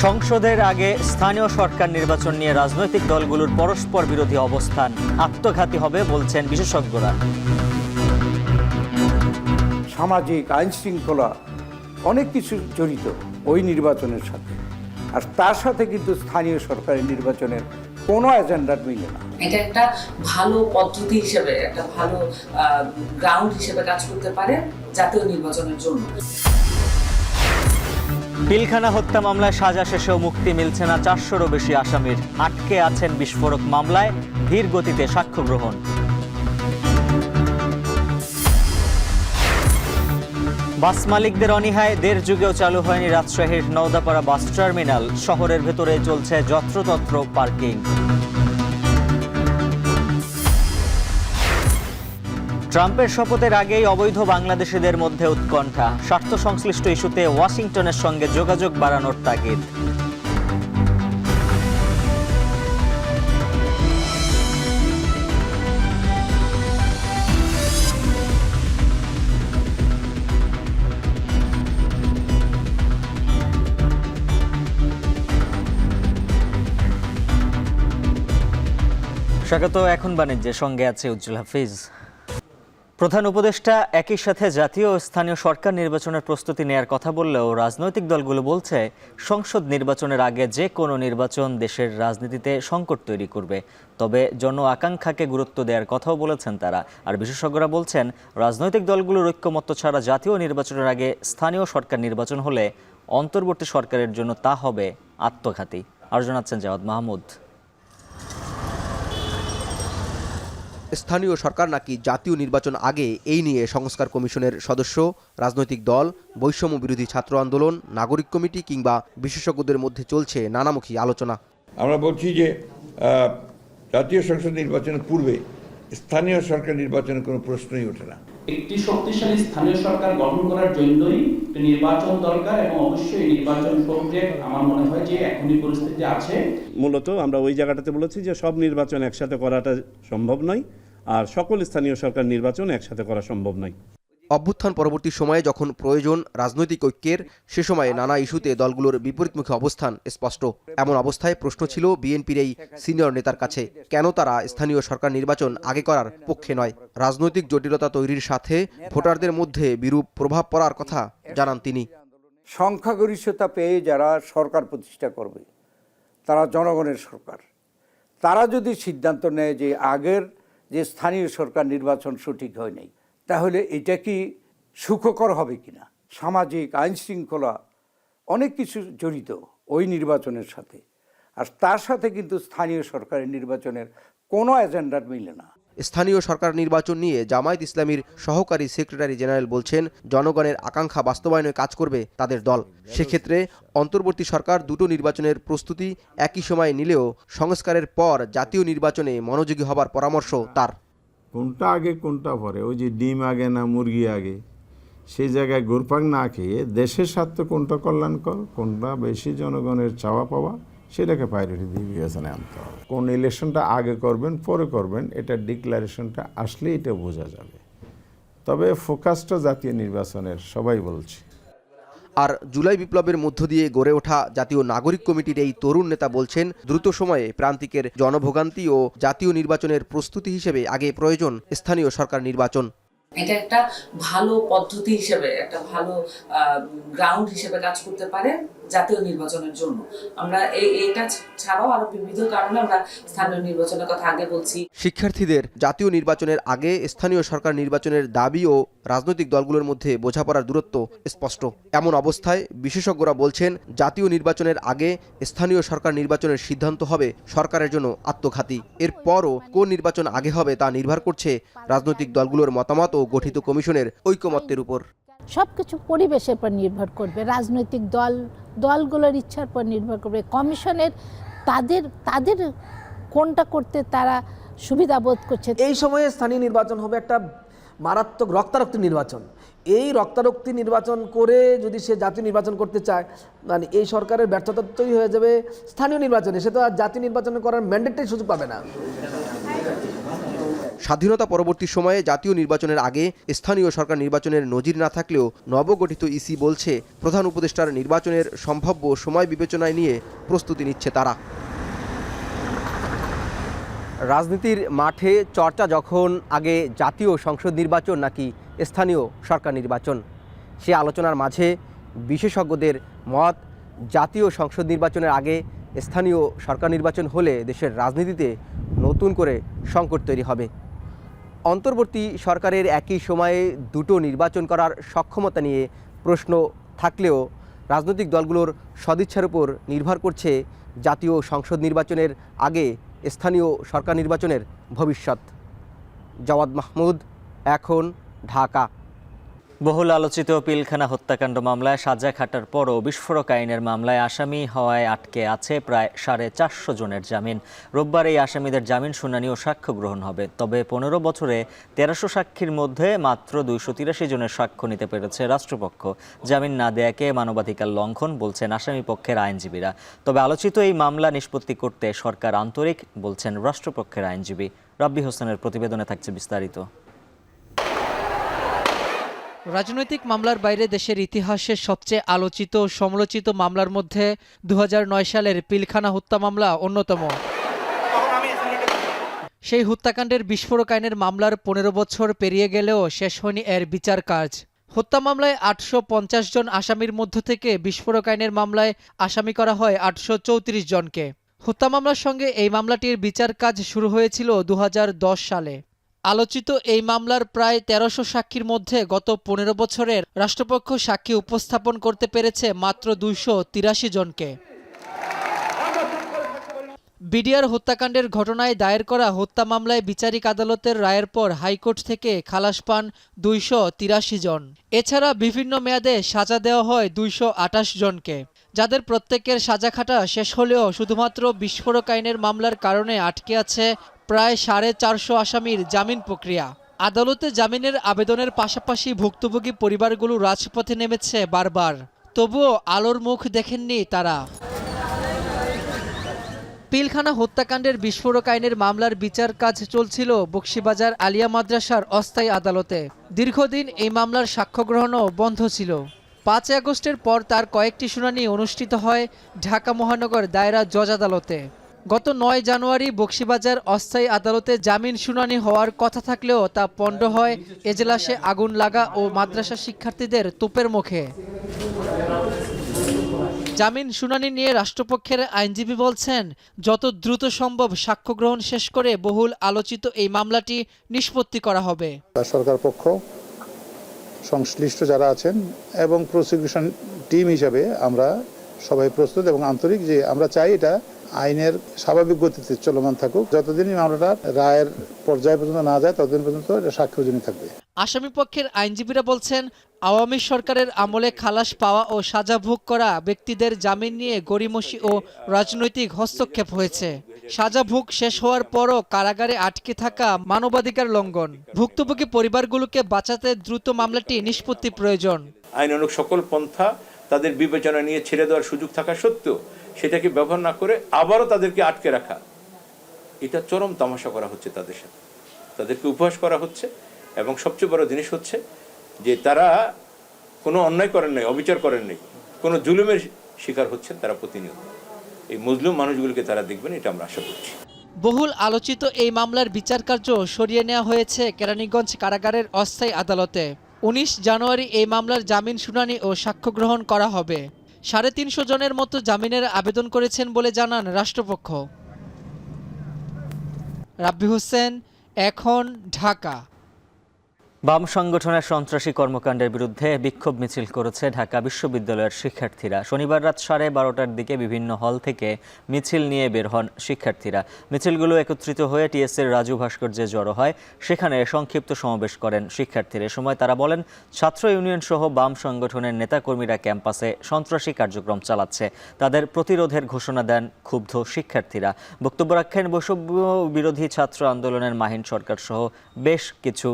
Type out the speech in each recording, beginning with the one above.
সংসদের আগে স্থানীয় সরকার নির্বাচন নিয়ে রাজনৈতিক দলগুলোর পরস্পর বিরোধী অবস্থান আত্মঘাতী হবে বলছেন বিশেষজ্ঞরা। সামাজিক আইন শৃঙ্খলা অনেক কিছু জড়িত ওই নির্বাচনের সাথে, আর তার সাথে কিন্তু স্থানীয় সরকারের নির্বাচনের কোনো এজেন্ডার মিলে না। এটা একটা ভালো পদ্ধতি হিসেবে, একটা ভালো গ্রাউন্ড হিসেবে কাজ করতে পারে জাতীয় নির্বাচনের জন্য। পিলখানা হত্যা মামলায় সাজা শেষেও মুক্তি মিলছে না 400-রও বেশি আসামির। আটকে আছেন বিস্ফোরক মামলায়, ধীর গতিতে সাক্ষ্য গ্রহণ। বাস মালিকদের অনীহায় দেড় যুগেও চালু হয়নি রাজশাহীর নওদাপাড়া বাস টার্মিনাল। শহরের ভেতরে চলছে যত্রতত্র পার্কিং। ট্রাম্পের শপথের আগেই অবৈধ বাংলাদেশিদের মধ্যে উৎকণ্ঠা। স্বার্থ সংশ্লিষ্ট ইস্যুতে ওয়াশিংটনের সঙ্গে যোগাযোগ বাড়ানোর তাগিদ। স্বাগত। এখন বাণিজ্যের সঙ্গে আছে উজ্জ্বল হাফিজ। প্রধান উপদেষ্টা একই সাথে জাতীয় ও স্থানীয় সরকার নির্বাচনের প্রস্তুতি নেয়ার কথা বললেও রাজনৈতিক দলগুলো বলছে সংসদ নির্বাচনের আগে যে কোনো নির্বাচন দেশের রাজনীতিতে সংকট তৈরি করবে। তবে জন আকাঙ্ক্ষাকে গুরুত্ব দেওয়ার কথাও বলেছেন তারা। আর বিশেষজ্ঞরা বলছেন রাজনৈতিক দলগুলোর ঐক্যমত্য ছাড়া জাতীয় নির্বাচনের আগে স্থানীয় সরকার নির্বাচন হলে অন্তর্বর্তী সরকারের জন্য তা হবে আত্মঘাতী। আর জানাচ্ছেন জাওয়াদ মাহমুদ। স্থানীয় সরকার নাকি জাতীয় নির্বাচন আগে, এই নিয়ে সংস্কার কমিশনের সদস্য, রাজনৈতিক দল, বৈষম্য বিরোধী ছাত্র আন্দোলন, নাগরিক কমিটি কিংবা বিশেষজ্ঞদের মধ্যে চলছে নানামুখী আলোচনা। আমরা বলছি যে জাতীয় সংসদ নির্বাচনের পূর্বে স্থানীয় সরকার নির্বাচনের কোনো প্রশ্নই ওঠে না। একটি শক্তিশালী স্থানীয় সরকার গঠন করার জন্যই নির্বাচন দরকার এবং অবশ্যই নির্বাচন প্রক্রিয়া আমার মনে হয় যে এখনই পরিস্থিতি আছে। মূলত আমরা ওই জায়গাটাতে বলেছি যে সব নির্বাচন একসাথে করাটা সম্ভব নয়, আর সকল স্থানীয় সরকার নির্বাচন একসাথে করা সম্ভব নয়। অভ্যুত্থান পরবর্তী সময়ে যখন প্রয়োজন রাজনৈতিক ঐক্যের, সে সময়ে নানা ইস্যুতে দলগুলোর বিপরীতমুখী অবস্থান স্পষ্ট। এমন অবস্থায় প্রশ্ন ছিল বিএনপির এই সিনিয়র নেতার কাছে, কেন তারা স্থানীয় সরকার নির্বাচন আগে করার পক্ষে নয়। রাজনৈতিক জটিলতা তৈরির সাথে ভোটারদের মধ্যে বিরূপ প্রভাব পড়ার কথা জানান তিনি। সংখ্যাগরিষ্ঠতা পেয়ে যারা সরকার প্রতিষ্ঠা করবে তারা জনগণের সরকার। তারা যদি সিদ্ধান্ত নেয় যে আগের যে স্থানীয় সরকার নির্বাচন সঠিক হয় নাই, তাহলে এটা কি সুখকর হবে কিনা? সামাজিক আইন শৃঙ্খলা অনেক কিছু জড়িত ওই নির্বাচনের সাথে, আর তার সাথে কিন্তু স্থানীয় সরকারের নির্বাচনের কোনো এজেন্ডার মিলে না। স্থানীয় সরকার নির্বাচন নিয়ে জামায়াত ইসলামীর সহকারী সেক্রেটারি জেনারেল বলছেন জনগণের আকাঙ্ক্ষা বাস্তবায়নে কাজ করবে তাদের দল। সেক্ষেত্রে অন্তর্বর্তী সরকার দুটো নির্বাচনের প্রস্তুতি একই সময়ে নিলেও সংস্কারের পর জাতীয় নির্বাচনে মনোযোগী হবার পরামর্শ তার। কোনটা আগে কোনটা পরে, ওই যে ডিম আগে না মুরগি আগে, সেই জায়গায় ঘুরপাক না খেয়ে দেশের স্বার্থে কোনটা কল্যাণকর, কোনটা বেশি জনগণের চাওয়া পাওয়া, সেটাকে প্রায়োরিটি দিয়ে বিবেচনায় আনতে হবে। কোন ইলেকশনটা আগে করবেন পরে করবেন, এটা ডিক্লারেশনটা আসলে এটা বোঝা যাবে। তবে ফোকাসটা জাতীয় নির্বাচনের, সবাই বলছে। আর জুলাই বিপ্লবের মধ্য দিয়ে গড়ে ওঠা জাতীয় নাগরিক কমিটির এই তরুণ নেতা বলছেন দ্রুত সময়ে প্রান্তিকের জনভোগান্তি ও জাতীয় নির্বাচনের প্রস্তুতি হিসেবে আগে প্রয়োজন স্থানীয় সরকার নির্বাচন। এটা একটা ভালো পদ্ধতি হিসেবে, একটা ভালো গ্রাউন্ড হিসেবে কাজ করতে পারে জাতীয় নির্বাচনের জন্য। আমরা এটা ছাড়াও আরো বিবিধ কারণে আমরা স্থানীয় নির্বাচনের কথা আগে বলছি। শিক্ষার্থীদের জাতীয় নির্বাচনের আগে স্থানীয় সরকার নির্বাচনের দাবি ও রাজনৈতিক দলগুলোর মধ্যে বোঝাপড়ার দূরত্ব স্পষ্ট। এমন অবস্থায় বিশেষজ্ঞরা বলছেন জাতীয় নির্বাচনের আগে স্থানীয় সরকার নির্বাচনের সিদ্ধান্ত হবে সরকারের জন্য আত্মঘাতী। এরপরও কোন নির্বাচন আগে হবে তা নির্ভর করছে রাজনৈতিক দলগুলোর মতামত ও গঠিত কমিশনের ঐকমত্যের উপর। সবকিছু পরিবেশের পর নির্ভর করবে, রাজনৈতিক দলগুলোর ইচ্ছার পর নির্ভর করবে, কমিশনের তাদের কোনটা করতে তারা সুবিধা বোধ করছে। এই সময়ে স্থানীয় নির্বাচন হবে একটা মারাত্মক রক্তারক্তি নির্বাচন। এই রক্তারক্তি নির্বাচন করে যদি সে জাতীয় নির্বাচন করতে চায়, মানে এই সরকারের ব্যর্থতা তৈরি হয়ে যাবে স্থানীয় নির্বাচনে। সে তো আর জাতীয় নির্বাচন করার ম্যান্ডেটটাই সুযোগ পাবে না। স্বাধীনতা পরবর্তী সময়ে জাতীয় নির্বাচনের আগে স্থানীয় সরকার নির্বাচনের নজির না থাকলেও নবগঠিত ইসি বলছে প্রধান উপদেষ্টার নির্বাচনের সম্ভাব্য সময় বিবেচনায় নিয়ে প্রস্তুতি নিচ্ছে তারা। রাজনীতির মাঠে চর্চা যখন আগে জাতীয় সংসদ নির্বাচন নাকি স্থানীয় সরকার নির্বাচন, সে আলোচনার মাঝে বিশেষজ্ঞদের মত জাতীয় সংসদ নির্বাচনের আগে স্থানীয় সরকার নির্বাচন হলে দেশের রাজনীতিতে নতুন করে সংকট তৈরি হবে। অন্তর্বর্তী সরকারের একই সময়ে দুটো নির্বাচন করার সক্ষমতা নিয়ে প্রশ্ন থাকলেও রাজনৈতিক দলগুলোর সদিচ্ছার উপর নির্ভর করছে জাতীয় সংসদ নির্বাচনের আগে স্থানীয় সরকার নির্বাচনের ভবিষ্যৎ। জাওয়াদ মাহমুদ, এখন, ঢাকা। বহুল আলোচিত পিলখানা হত্যাকাণ্ড মামলায় সাজা খাটার পরও বিস্ফোরক আইনের মামলায় আসামি হওয়ায় আটকে আছে প্রায় 450 জনের জামিন। রোববার এই আসামিদের জামিন শুনানি ও সাক্ষ্য গ্রহণ হবে। তবে 15 বছরে 1300 সাক্ষীর মধ্যে মাত্র 283 জনের সাক্ষ্য নিতে পেরেছে রাষ্ট্রপক্ষ। জামিন না দেয়াকে মানবাধিকার লঙ্ঘন বলছেন আসামি পক্ষের আইনজীবীরা। তবে আলোচিত এই মামলা নিষ্পত্তি করতে সরকার আন্তরিক বলছেন রাষ্ট্রপক্ষের আইনজীবী। রাব্বি হোসেনের প্রতিবেদনে থাকছে বিস্তারিত। রাজনৈতিক মামলার বাইরে দেশের ইতিহাসের সবচেয়ে আলোচিত ও সমালোচিত মামলার মধ্যে 2009 সালের পিলখানা হত্যা মামলা অন্যতম। সেই হত্যাকাণ্ডের বিস্ফোরক আইনের মামলার 15 বছর পেরিয়ে গেলেও শেষ হয়নি এর বিচার কাজ। হত্যা মামলায় 850 জন আসামির মধ্য থেকে বিস্ফোরক আইনের মামলায় আসামি করা হয় 834 জনকে। হত্যা মামলার সঙ্গে এই মামলাটির বিচার কাজ শুরু হয়েছিল 2010 সালে। আলোচিত এই মামলার প্রায় 1300 সাক্ষীর মধ্যে গত 15 বছরের রাষ্ট্রপক্ষ সাক্ষী উপস্থাপন করতে পেরেছে মাত্র 283 জনকে। বিডিআর হত্যাকাণ্ডের ঘটনায় দায়ের করা হত্যা মামলায় বিচারিক আদালতের রায়ের পর হাইকোর্ট থেকে খালাস পান 283 জন। এছাড়া বিভিন্ন মেয়াদে সাজা দেওয়া হয় 228 জনকে, যাদের প্রত্যেকের সাজা খাটা শেষ হলেও শুধুমাত্র বিস্ফোরক আইনের মামলার কারণে আটকে আছে প্রায় 450 আসামির জামিন প্রক্রিয়া। আদালতে জামিনের আবেদনের পাশাপাশি ভুক্তভোগী পরিবারগুলো রাজপথে নেমেছে বারবার, তবুও আলোর মুখ দেখেননি তারা। পিলখানা হত্যাকাণ্ডের বিস্ফোরক আইনের মামলার বিচার কাজ চলছিল বকশীবাজার আলিয়া মাদ্রাসার অস্থায়ী আদালতে। দীর্ঘদিন এই মামলার সাক্ষ্য গ্রহণও বন্ধ ছিল। 5 আগস্টের পর তার কয়েকটি শুনানি অনুষ্ঠিত হয় ঢাকা মহানগর দায়রা জজ আদালতে। গত 9 জানুয়ারি বকশীবাজার অস্থায়ী আদালতে জামিন শুনানি হওয়ার কথা থাকলেও তা পণ্ড হয় এজলাসে আগুন লাগা ও মাদ্রাসা শিক্ষার্থীদের তোপের মুখে। জামিন শুনানি নিয়ে রাষ্ট্রপক্ষের আইনজীবী বলছেন, যত দ্রুত সম্ভব সাক্ষ্য গ্রহণ শেষ করে বহুল আলোচিত এই মামলাটি নিষ্পত্তি করা হবে। সরকার পক্ষ, সংশ্লিষ্ট যারা আছেন এবং প্রসিকিউশন টিম হিসাবে আমরা সবাই প্রস্তুত এবং আন্তরিক যে আমরা চাই এটা আইনের স্বাভাবিক গতিতে চলমান থাকুক। যতদিন মামলাটা রায়ের পর্যায় পর্যন্ত না যায় ততদিন পর্যন্ত এটা সাক্ষ্যজনই থাকবে। আসামি পক্ষের আইনজীবীরা বলছেন, আওয়ামী সরকারের আমলে খালাস পাওয়া ও সাজা ভোগ করা ব্যক্তিদের জামিন নিয়ে গড়িমসি ও রাজনৈতিক হস্তক্ষেপ হয়েছে। সাজা ভোগ শেষ হওয়ার পরও কারাগারে আটকে থাকা মানবাধিকার লঙ্ঘন। ভুক্তভোগী পরিবারগুলোকে বাঁচাতে দ্রুত মামলাটি নিষ্পত্তি প্রয়োজন। আইনানুগ সকল পন্থা তাদের বিবেচনা নিয়ে ছেড়ে দেওয়ার সুযোগ থাকা সত্ত্বেও সেটাকে ব্যবহার না করে আবারও তাদেরকে আটকে রাখা, এটা চরম তামাশা করা হচ্ছে তাদের সাথে, তাদেরকে উপহাস করা হচ্ছে। এবং সবচেয়ে বড় জিনিস হচ্ছে যে তারা কোনো অন্যায় করেন নাই, অবিচার করেন নাই, কোনো জুলুমের শিকার হচ্ছেন তারা প্রতিনিয়ত। এই মজলুম মানুষগুলোকে তারা দেখবেন, এটা আমরা আশা করছি। বহুল আলোচিত এই মামলার বিচার কার্য সরিয়ে নেওয়া হয়েছে কেরানীগঞ্জ কারাগারের অস্থায়ী আদালতে। 19 জানুয়ারি এই মামলার জামিন শুনানি ও সাক্ষ্য গ্রহণ করা হবে। 350 জনের মতো জামিনের আবেদন করেছেন বলে জানান রাষ্ট্রপক্ষ। রাব্বি হোসেন, এখন, ঢাকা। বাম সংগঠনের সন্ত্রাসী কর্মকাণ্ডের বিরুদ্ধে বিক্ষোভ মিছিল করেছে ঢাকা বিশ্ববিদ্যালয়ের শিক্ষার্থীরা। শনিবার রাত 12:30টার দিকে বিভিন্ন হল থেকে মিছিল নিয়ে বের হন শিক্ষার্থীরা। মিছিলগুলো একত্রিত হয়ে টিএসসির রাজু ভাস্কর্যে জড়ো হয়। সেখানে সংক্ষিপ্ত সমাবেশ করেন শিক্ষার্থীরা। এ সময় তারা বলেন, ছাত্র ইউনিয়ন সহ বাম সংগঠনের নেতাকর্মীরা ক্যাম্পাসে সন্ত্রাসী কার্যক্রম চালাচ্ছে। তাদের প্রতিরোধের ঘোষণা দেন ক্ষুব্ধ শিক্ষার্থীরা। বক্তব্য রাখেন বৈষম্য বিরোধী ছাত্র আন্দোলনের মাহিন সরকার সহ বেশ কিছু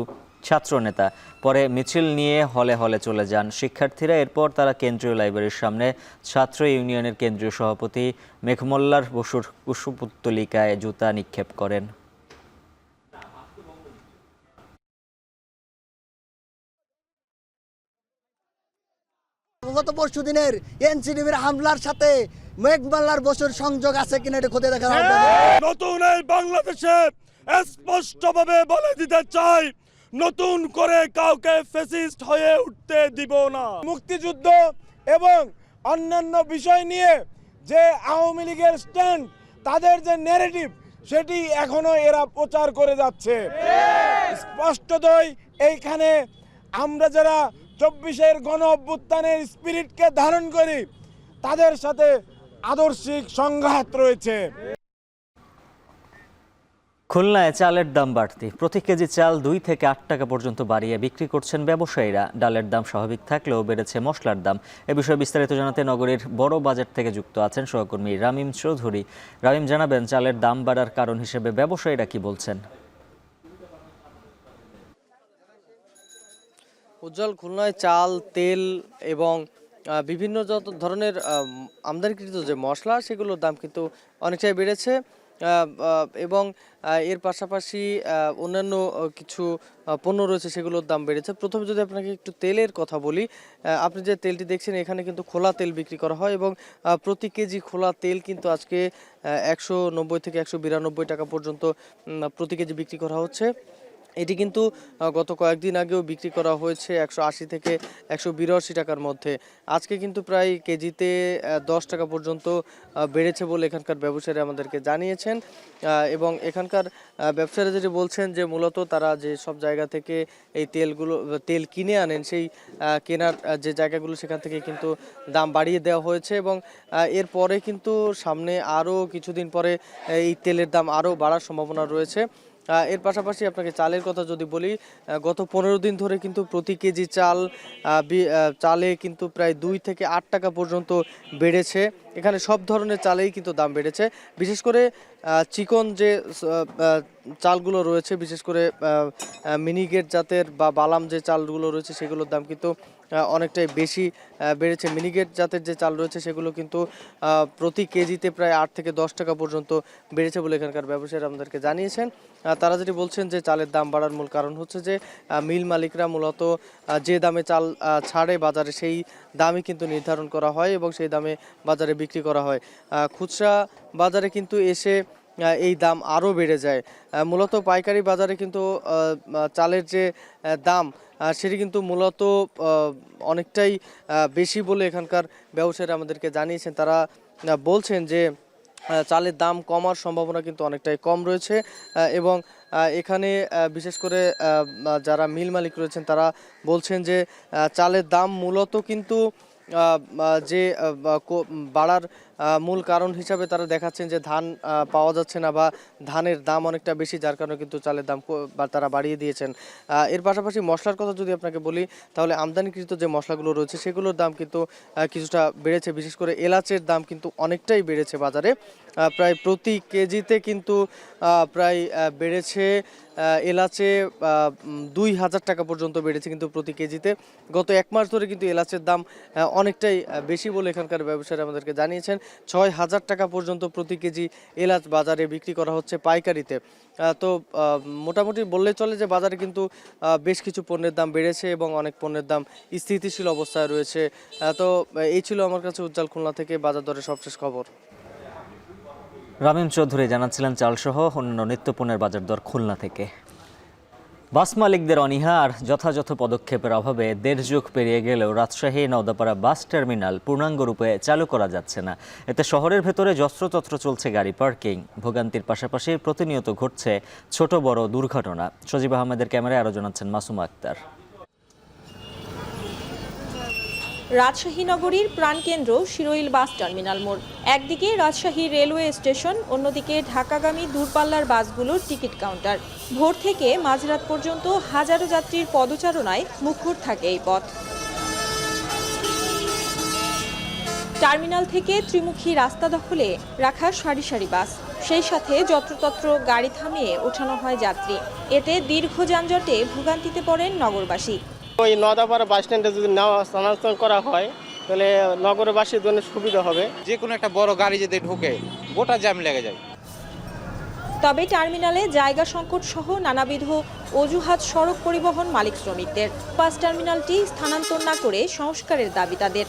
ছাত্র নেতা। পরে মিছিল নিয়ে হলে হলে চলে যান শিক্ষার্থীরা। এরপর তারা কেন্দ্রীয় লাইব্রেরির সামনে ছাত্র ইউনিয়নের কেন্দ্রীয় সভাপতি মেঘমল্লার বসুর কুশপুত্তলিকায় জুতা নিক্ষেপ করেন। গত পরশু দিনের এনসিডিবির হামলার সাথে মেঘমাল্লার বসুর সংযোগ আছে কিনা এটা খতিয়ে দেখা হবে। নতুন এই বাংলাদেশে স্পষ্টভাবে বলে দিতে চাই, নতুন করে কাউকে ফ্যাসিস্ট হয়ে উঠতে দিব না। মুক্তিযুদ্ধ এবং অন্যান্য বিষয় নিয়ে যে আওয়ামী লীগের স্ট্যান্ড, তাদের যে ন্যারেটিভ, সেটি এখনো এরা প্রচার করে যাচ্ছে। স্পষ্টতই এইখানে আমরা যারা 24-এর গণ অভ্যুত্থানের স্পিরিটকে ধারণ করি, তাদের সাথে আদর্শিক সংঘাত রয়েছে। খুলনায় চালের দাম বাড়তি, প্রতি কেজি চাল 2 থেকে 8 টাকা পর্যন্ত বাড়িয়ে বিক্রি করছেন ব্যবসায়ীরা। ডালের দাম স্বাভাবিক থাকলেও বেড়েছে মশলার দাম। এ বিষয়ে বিস্তারিত জানাতে নগরীর বড় বাজার থেকে যুক্ত আছেন সহকর্মী রামিম চৌধুরী। রামিম, জানাবেন চালের দাম বাড়ার কারণ হিসেবে ব্যবসায়ীরা কি বলছেন? উজ্জ্বল, খুলনায় চাল, তেল এবং বিভিন্ন যত ধরনের আমদানিকৃত যে মশলা, সেগুলোর দাম কিন্তু অনেকটাই বেড়েছে এবং এর পাশাপাশি অন্যান্য কিছু পণ্য রয়েছে, সেগুলোর দাম বেড়েছে। প্রথমে যদি আপনাকে একটু তেলের কথা বলি, আপনি যে তেলটি দেখছেন এখানে কিন্তু খোলা তেল বিক্রি করা হয় এবং প্রতি কেজি খোলা তেল কিন্তু আজকে 190 থেকে 192 টাকা পর্যন্ত প্রতি কেজি বিক্রি করা হচ্ছে। এটি কিন্তু গত কয়েকদিন আগেও বিক্রি করা হয়েছে 180 থেকে 182 টাকার মধ্যে। আজকে কিন্তু প্রায় কেজিতে 10 টাকা পর্যন্ত বেড়েছে বলে এখানকার ব্যবসায়ীরা আমাদেরকে জানিয়েছেন। এবং এখানকার ব্যবসায়ীরা যেটি বলছেন যে মূলত তারা যে সব জায়গা থেকে এই তেল কিনে আনেন, সেই কেনার যে জায়গাগুলো সেখান থেকে কিন্তু দাম বাড়িয়ে দেওয়া হয়েছে এবং এরপরে কিন্তু সামনে আরও কিছুদিন পরে এই তেলের দাম আরও বাড়ার সম্ভাবনা রয়েছে। এর পাশাপাশি আপনাকে চালের কথা যদি বলি, গত 15 দিন ধরে কিন্তু প্রতি কেজি চালে কিন্তু প্রায় 2 থেকে 8 টাকা পর্যন্ত বেড়েছে। এখানে সব ধরনের চালেই কিন্তু দাম বেড়েছে। বিশেষ করে চিকন যে চালগুলো রয়েছে, বিশেষ করে মিনিগেট জাতের বা বালাম যে চালগুলো রয়েছে, সেগুলোর দাম কিন্তু অনেকটাই বেশি বেড়েছে। মিনিগেট জাতের যে চাল রয়েছে সেগুলো কিন্তু প্রতি কেজিতে প্রায় 8 থেকে 10 টাকা পর্যন্ত বেড়েছে বলে এখানকার ব্যবসায়ীরা আমাদেরকে জানিয়েছেন। তারা যেটি বলছেন যে চালের দাম বাড়ার মূল কারণ হচ্ছে যে মিল মালিকরা মূলত যে দামে চাল ছাড়ে বাজারে, সেই দামই কিন্তু নির্ধারণ করা হয় এবং সেই দামে বাজারে বিক্রি করা হয়। খুচরা বাজারে কিন্তু এসে এই দাম আরও বেড়ে যায়। মূলত পাইকারি বাজারে কিন্তু চালের যে দাম, সেটি কিন্তু মূলত অনেকটাই বেশি বলে এখানকার ব্যবসায়ীরা আমাদেরকে জানিয়েছেন। তারা বলছেন যে চালের দাম কমার সম্ভাবনা কিন্তু অনেকটাই কম রয়েছে এবং এখানে বিশেষ করে যারা মিল মালিক রয়েছেন তারা বলছেন যে চালের দাম মূলত কিন্তু যে বাড়ার মূল কারণ হিসাবে তারা দেখাচ্ছেন যে ধান পাওয়া যাচ্ছে না বা ধানের দাম অনেকটা বেশি, যার কারণে কিন্তু চালের দাম তারা বাড়িয়ে দিয়েছেন। এর পাশাপাশি মশলার কথা যদি আপনাকে বলি, তাহলে আমদানিকৃত যে মশলাগুলো রয়েছে সেগুলোর দাম কিন্তু কিছুটা বেড়েছে। বিশেষ করে এলাচের দাম কিন্তু অনেকটাই বেড়েছে বাজারে, প্রায় প্রতি কেজিতে কিন্তু প্রায় বেড়েছে এলাচে 2000 টাকা পর্যন্ত বেড়েছে কিন্তু প্রতি কেজিতে। গত 1 মাস ধরে কিন্তু এলাচের দাম অনেকটাই বেশি বলে এখানকার ব্যবসায়ীরা আমাদেরকে জানিয়েছেন। 6000 টাকা পর্যন্ত প্রতি কেজি এলাচ বাজারে বিক্রি করা হচ্ছে পাইকারিতে। তো মোটামুটি বললে চলে যে বাজারে কিন্তু বেশ কিছু পণ্যের দাম বেড়েছে এবং অনেক পণ্যের দাম স্থিতিশীল অবস্থায় রয়েছে। তো এই ছিল আমার কাছে উজ্জ্বল খুলনা থেকে বাজার দরের সবশেষ খবর। রামিম চৌধুরী জানাচ্ছিলেন চালসহ অন্যান্য নিত্যপণ্যের বাজার দর খুলনা থেকে। বাস মালিকদের অনীহা আর যথাযথ পদক্ষেপের অভাবে 1.5 যুগ পেরিয়ে গেলেও রাজশাহী নওদাপাড়া বাস টার্মিনাল পূর্ণাঙ্গ রূপে চালু করা যাচ্ছে না। এতে শহরের ভেতরে যত্রতত্র চলছে গাড়ি পার্কিং। ভোগান্তির পাশাপাশি প্রতিনিয়ত ঘটছে ছোট বড় দুর্ঘটনা। সজীব আহমেদের ক্যামেরায় আরও জানাচ্ছেন মাসুমা আক্তার। রাজশাহী নগরীর প্রাণকেন্দ্র শিরোইল বাস টার্মিনাল মোড়। একদিকে রাজশাহী রেলওয়ে স্টেশন, অন্যদিকে ঢাকাগামী দূরপাল্লার বাসগুলোর টিকিট কাউন্টার। ভোর থেকে মাঝরাত পর্যন্ত হাজারো যাত্রীর পদচারণায় মুখর থাকে এই পথ। টার্মিনাল থেকে ত্রিমুখী রাস্তা দখলে রাখা সারি সারি বাস, সেই সাথে যত্রতত্র গাড়ি থামিয়ে ওঠানো হয় যাত্রী। এতে দীর্ঘ যানজটে ভোগান্তিতে পড়েন নগরবাসী। ওই নওদাপাড়া বাস স্ট্যান্ডে যদি স্থানান্তর করা হয় তাহলে নগরবাসীর জন্য সুবিধা হবে। যে কোনো একটা বড় গাড়ি যদি ঢুকে গোটা জ্যাম লেগে যায়। তবে টার্মিনালে জায়গা সংকট সহ নানাবিধ অজুহাত সড়ক পরিবহন মালিক শ্রমিকদের। বাস টার্মিনালটি স্থানান্তর না করে সংস্কারের দাবি তাদের।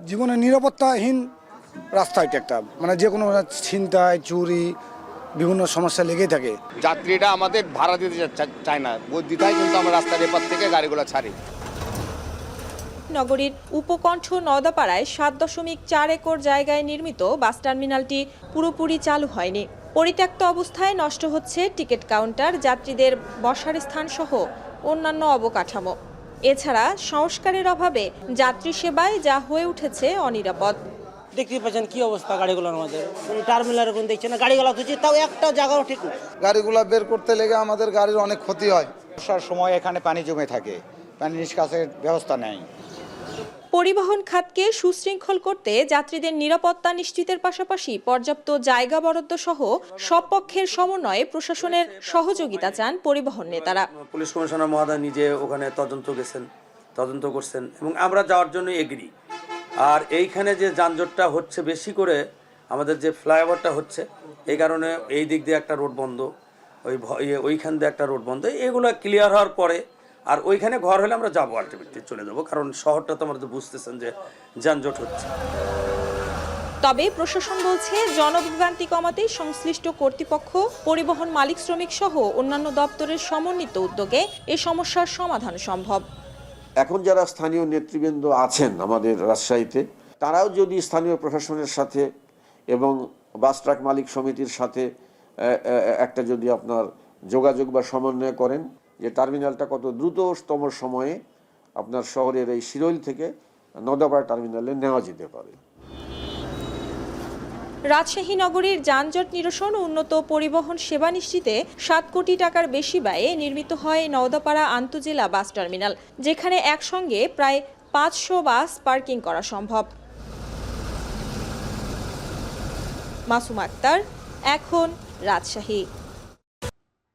জীবনে নিরাপত্তাহীন রাস্তা এটা একটা, মানে যে কোনো ছিনতাই চুরি বিভিন্ন সমস্যা লেগেই থাকে। যাত্রীরা আমাদের ভাড়া দিতে চায় না, দিতাই কিন্তু আমরা রাস্তার এপার থেকে গাড়িগুলো ছাড়ি। নগরীর উপকণ্ঠ নওদাপাড়ায় 7.4 একর জায়গায় নির্মিত বাস টার্মিনালটি পুরোপুরি চালু হয়নি। পরিত্যক্ত অবস্থায় নষ্ট হচ্ছে টিকিট কাউন্টার, যাত্রীদের বসার স্থান সহ অন্যান্য অবকাঠামো। এছাড়া সংস্কারের অভাবে যাত্রী সেবায় যা হয়ে উঠেছে অনিরাপদ। দেখতে পাচ্ছেন কি অবস্থা গাড়িগুলোর মধ্যে, টার্মিনালের কোন দেখছেন না, গাড়িগুলো তুলছে তাও একটা জায়গাও ঠিক না। গাড়িগুলো বের করতে লেগে আমাদের গাড়ির অনেক ক্ষতি হয়। বর্ষার সময় এখানে পানি জমে থাকে, পানি নিষ্কাশনের ব্যবস্থা নেই। পরিবহন খাতকে সুশৃঙ্খল করতে যাত্রীদের নিরাপত্তা নিশ্চিতের পাশাপাশি পর্যাপ্ত জায়গা বরাদ্দ সহ সব পক্ষের সমন্বয়ে প্রশাসনের সহযোগিতা চান পরিবহন নেতারা। পুলিশ কমিশনার মহোদয় নিজে ওখানে তদন্ত করছেন এবং আমরা যাওয়ার জন্য এগ্রি। আর এইখানে যে যানজটটা হচ্ছে বেশি করে, আমাদের যে ফ্লাইওভারটা হচ্ছে, এই কারণে এই দিক দিয়ে একটা রোড বন্ধ, ওইখান দিয়ে একটা রোড বন্ধ, এগুলো ক্লিয়ার হওয়ার পরে আর ওইখানে ঘর হলে আমরা যাবো, আলটিমেটলি চলে যাবো, কারণ শহরটা তো আমাদের বুঝতেছেন যে যানজট হচ্ছে। তবে প্রশাসন বলছে জনভোগান্তি কমাতে সংশ্লিষ্ট কর্তৃপক্ষ, পরিবহন মালিক শ্রমিক সহ অন্যান্য দপ্তরের সমন্বিত উদ্যোগে এ সমস্যার সমাধান সম্ভব। এখন যারা স্থানীয় নেতৃবৃন্দ আছেন আমাদের রাজশাহীতে, তারাও যদি স্থানীয় প্রশাসনের সাথে এবং বাস ট্রাক মালিক সমিতির সাথে একটা যদি আপনার যোগাযোগ বা সমন্বয় করেন যে টার্মিনালটা কত দ্রুততম সময়ে আপনার শহরের এই শিরোইল থেকে নওদাপাড়া টার্মিনালে নেওয়া যেতে পারে। রাজশাহী নগরীর যানজট নিরসন ও উন্নত পরিবহন সেবা নিশ্চিতে 7 কোটি টাকার বেশি ব্যয়ে নির্মিত হয় নওদাপাড়া আন্তজেলা বাস টার্মিনাল, যেখানে একসঙ্গে প্রায় 500 বাস পার্কিং করা সম্ভব। মাসুম আক্তার, এখন রাজশাহী।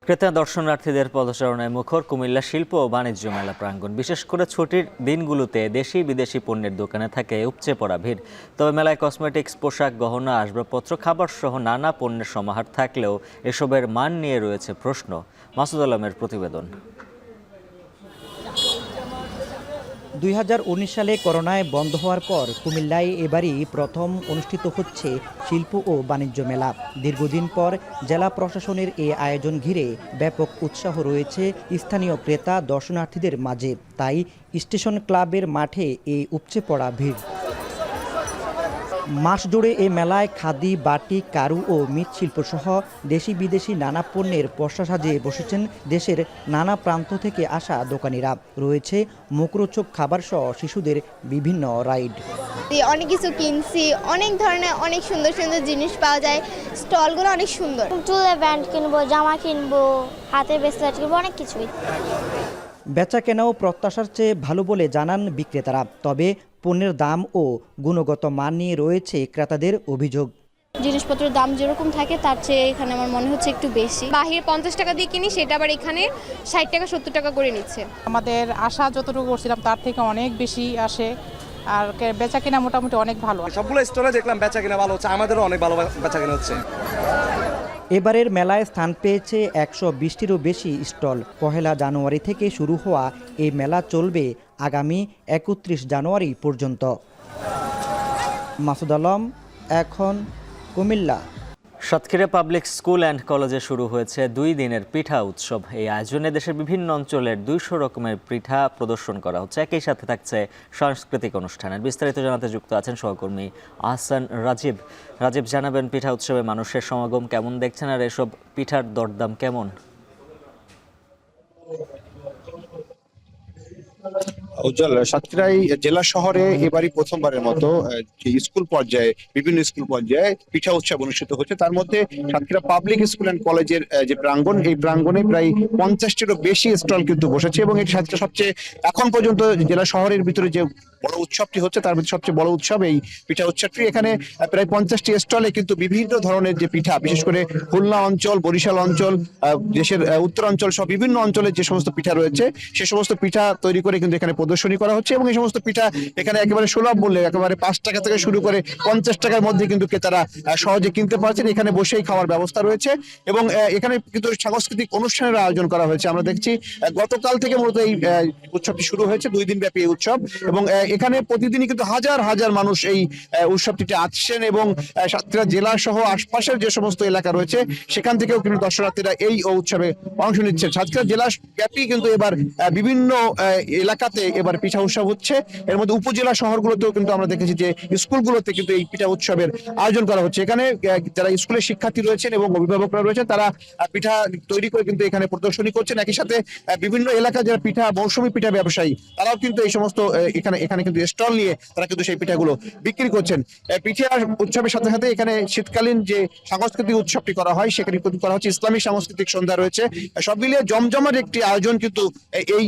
ক্রেতা দর্শনার্থীদের পদচারণায় মুখর কুমিল্লা শিল্প ও বাণিজ্য মেলা প্রাঙ্গণ। বিশেষ করে ছুটির দিনগুলোতে দেশি বিদেশি পণ্যের দোকানে থাকে উপচে পড়া ভিড়। তবে মেলায় কসমেটিক্স, পোশাক, গহনা, আসবাবপত্র, খাবার সহ নানা পণ্যের সমাহার থাকলেও এসবের মান নিয়ে রয়েছে প্রশ্ন। মাসুদ আলমের প্রতিবেদন। 2019 সালে করোনায় বন্ধ হওয়ার পর কুমিল্লায় এবারই প্রথম অনুষ্ঠিত হচ্ছে শিল্প ও বাণিজ্য মেলা। দীর্ঘদিন পর জেলা প্রশাসনের এই আয়োজন ঘিরে ব্যাপক উৎসাহ রয়েছে স্থানীয় ক্রেতা দর্শনার্থীদের মাঝে। তাই স্টেশন ক্লাবের মাঠে এই উপচে পড়া ভিড়। মাস জুড়ে এই মেলায় খাদি, বাটিক, কারু ও মৃৎশিল্প সহ দেশি বিদেশি নানা পণ্যের পসরা সাজিয়ে বসেছেন দেশের নানা প্রান্ত থেকে আসা দোকানিরা। রয়েছে মুখরোচক খাবার সহ শিশুদের বিভিন্ন রাইড। অনেক কিছু কিনছি, অনেক ধরনের অনেক সুন্দর সুন্দর জিনিস পাওয়া যায়। স্টলগুলো অনেক সুন্দর। চুলের ব্যান্ড কিনবো, জামা কিনবো, হাতের ব্রেসলেট কিনবো, অনেক কিছুই। বেচা কেনাও প্রত্যাশার চেয়ে ভালো বলে জানান বিক্রেতারা। তবে পণ্যের দাম ও গুণগত মান নিয়ে রয়েছে ক্রেতাদের অভিযোগ। জিনিসপত্রের দাম যেরকম থাকে তার চেয়ে এখানে আমার মনে হচ্ছে একটু বেশি। বাহিরে 50 টাকা দিয়ে কিনি, সেটা আবার এখানে 60 টাকা 70 টাকা করে নিচ্ছে। আমাদের আশা যতটুকু করছিলাম তার থেকে অনেক বেশি আসে, আর বেচা কেনা মোটামুটি অনেক ভালো। সবগুলো স্টলে দেখলাম বেচা কেনা ভালো হচ্ছে, আমাদেরও অনেক ভালো বেচা কেনা হচ্ছে। এবারের মেলায় স্থান পেয়েছে 120টিরও বেশি স্টল। 1 জানুয়ারি থেকে শুরু হওয়া এই মেলা চলবে আগামী 31 জানুয়ারি পর্যন্ত। মাসুদ আলম, এখন Comilla. Satkhira public school and কলেজে শুরু হয়েছে 2 দিনের পিঠা উৎসব। এই আয়োজনে দেশের বিভিন্ন অঞ্চলের 200 রকমের পিঠা প্রদর্শন করা হচ্ছে। একই সাথে থাকছে সাংস্কৃতিক অনুষ্ঠানের। বিস্তারিত জানাতে যুক্ত আছেন সহকর্মী আহসান রাজীব। রাজীব, জানাবেন পিঠা উৎসবে মানুষের সমাগম কেমন দেখছেন, আর এসব পিঠার দরদাম কেমন? উজ্জ্বল, সাতক্ষীরায় জেলা শহরে এবারই প্রথমবারের মতো স্কুল পর্যায়ে বিভিন্ন স্কুল পর্যায়ে পিঠা উৎসব অনুষ্ঠিত হচ্ছে। তার মধ্যে সাতক্ষীরা পাবলিক স্কুল অ্যান্ড কলেজের যে প্রাঙ্গণ, এই প্রাঙ্গণে প্রায় 50টিরও বেশি স্টল কিন্তু বসেছে এবং এটি সাতক্ষীরা সবচেয়ে এখন পর্যন্ত জেলা শহরের ভিতরে যে বড় উৎসবটি হচ্ছে তার মধ্যে সবচেয়ে বড় উৎসব এই পিঠা উৎসবটি। এখানে প্রায় 50টি স্টলে কিন্তু বিভিন্ন ধরনের যে পিঠা, বিশেষ করে খুলনা অঞ্চল, বরিশাল অঞ্চল, দেশের উত্তরাঞ্চল সহ বিভিন্ন অঞ্চলের যে সমস্ত পিঠা রয়েছে সে সমস্ত পিঠা তৈরি করে কিন্তু এখানে প্রদর্শনী করা হচ্ছে। এবং এই সমস্ত পিঠা এখানে একেবারে সুলভ মূল্যে, একেবারে 5 টাকা থেকে শুরু করে 50 টাকার মধ্যে কিন্তু ক্রেতারা সহজে কিনতে পারছেন। এখানে বসেই খাওয়ার ব্যবস্থা রয়েছে এবং এখানে কিন্তু সাংস্কৃতিক অনুষ্ঠানের আয়োজন করা হয়েছে। আমরা দেখছি গতকাল থেকে মূলত এই উৎসবটি শুরু হয়েছে, 2 দিন ব্যাপী এই উৎসব। এবং এখানে প্রতিদিনই কিন্তু হাজার হাজার মানুষ এই উৎসবটিতে আসছেন এবং সাতক্ষীরা জেলা সহ আশপাশের যে সমস্ত এলাকা রয়েছে সেখান থেকেও কিন্তু দর্শনার্থীরা এই উৎসবে অংশ নিচ্ছেন। সাতক্ষীরা জেলা ব্যাপী কিন্তু এবার বিভিন্ন এলাকাতে এবার পিঠা উৎসব হচ্ছে। এর মধ্যে উপজেলা শহরগুলোতেও কিন্তু আমরা দেখেছি যে স্কুলগুলোতে কিন্তু এই পিঠা উৎসবের আয়োজন করা হচ্ছে। এখানে যারা স্কুলের শিক্ষার্থী রয়েছেন এবং অভিভাবকরা রয়েছেন তারা পিঠা তৈরি করে কিন্তু এখানে প্রদর্শনী করছেন। একই সাথে বিভিন্ন এলাকায় যারা পিঠা মৌসুমী পিঠা ব্যবসায়ী তারাও কিন্তু এই সমস্ত এখানে কিন্তু স্টল নিয়ে তারা কিন্তু সেই পিঠাগুলো বিক্রি করছেন। পিঠা উৎসবের সাথে সাথে এখানে শীতকালীন যে সাংস্কৃতিক উৎসবটি করা হয় সেখানে করা হচ্ছে ইসলামী সাংস্কৃতিক সন্ধ্যা রয়েছে। সব মিলিয়ে জমজমাট একটি আয়োজন কিন্তু এই